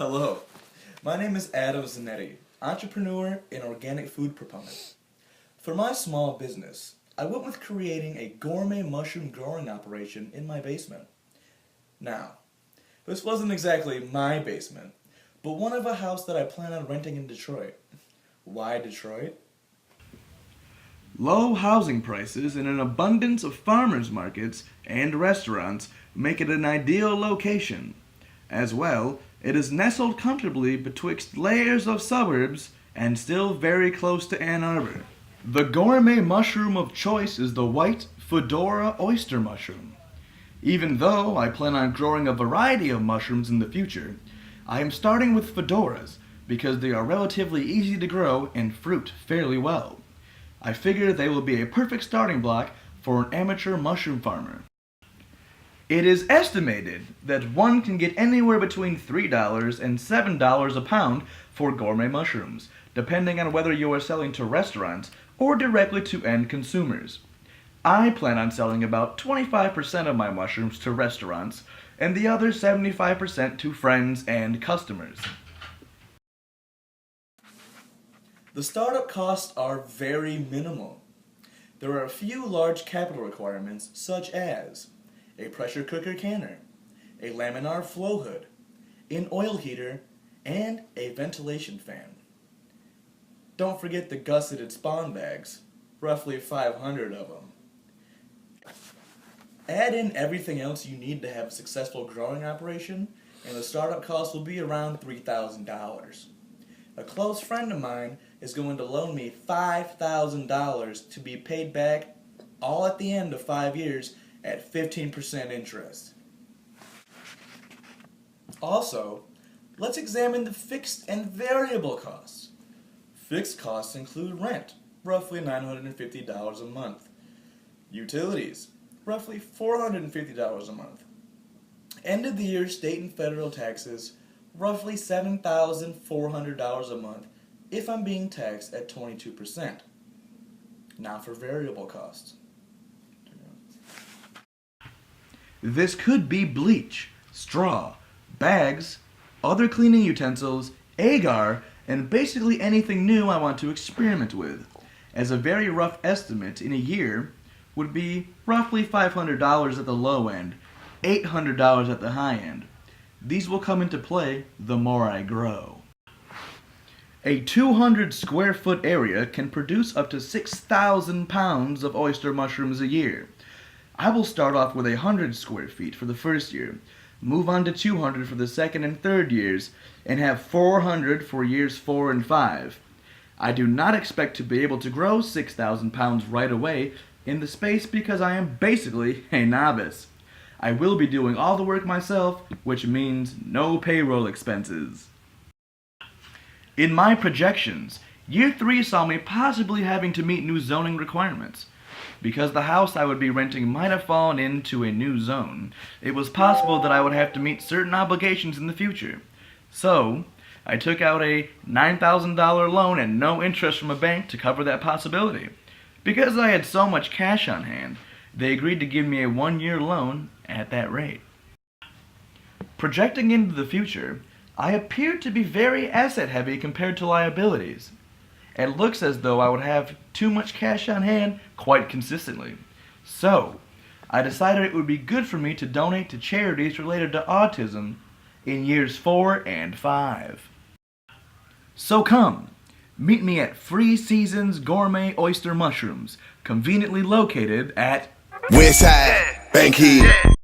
Hello, my name is Adam Zanetti, entrepreneur and organic food proponent. For my small business, I went with creating a gourmet mushroom growing operation in my basement. Now, this wasn't exactly my basement, but one of a house that I plan on renting in Detroit. Why Detroit? Low housing prices and an abundance of farmers markets and restaurants make it an ideal location. As well, it is nestled comfortably betwixt layers of suburbs and still very close to Ann Arbor. The gourmet mushroom of choice is the white fedora oyster mushroom. Even though I plan on growing a variety of mushrooms in the future, I am starting with fedoras because they are relatively easy to grow and fruit fairly well. I figure they will be a perfect starting block for an amateur mushroom farmer. It is estimated that one can get anywhere between $3 and $7 a pound for gourmet mushrooms, depending on whether you are selling to restaurants or directly to end consumers. I plan on selling about 25% of my mushrooms to restaurants and the other 75% to friends and customers. The startup costs are very minimal. There are a few large capital requirements such as a pressure cooker canner, a laminar flow hood, an oil heater, and a ventilation fan. Don't forget the gusseted spawn bags, roughly 500 of them. Add in everything else you need to have a successful growing operation, and the startup cost will be around $3,000. A close friend of mine is going to loan me $5,000 to be paid back all at the end of 5 years at 15% interest. Also, let's examine the fixed and variable costs. Fixed costs include rent, roughly $950 a month. Utilities, roughly $450 a month. End of the year state and federal taxes, roughly $7,400 a month if I'm being taxed at 22%. Now for variable costs. This could be bleach, straw, bags, other cleaning utensils, agar, and basically anything new I want to experiment with. As a very rough estimate, in a year would be roughly $500 at the low end, $800 at the high end. These will come into play the more I grow. A 200 square foot area can produce up to 6,000 pounds of oyster mushrooms a year. I will start off with 100 square feet for the first year, move on to 200 for the second and third years, and have 400 for years 4 and 5. I do not expect to be able to grow 6,000 pounds right away in the space because I am basically a novice. I will be doing all the work myself, which means no payroll expenses. In my projections, year 3 saw me possibly having to meet new zoning requirements. Because the house I would be renting might have fallen into a new zone, it was possible that I would have to meet certain obligations in the future. So, I took out a $9,000 loan and no interest from a bank to cover that possibility. Because I had so much cash on hand, they agreed to give me a 1-year loan at that rate. Projecting into the future, I appeared to be very asset heavy compared to liabilities. It looks as though I would have too much cash on hand quite consistently. So, I decided it would be good for me to donate to charities related to autism in years 4 and 5. So come, meet me at Free Seasons Gourmet Oyster Mushrooms, conveniently located at Westside, Bankhead.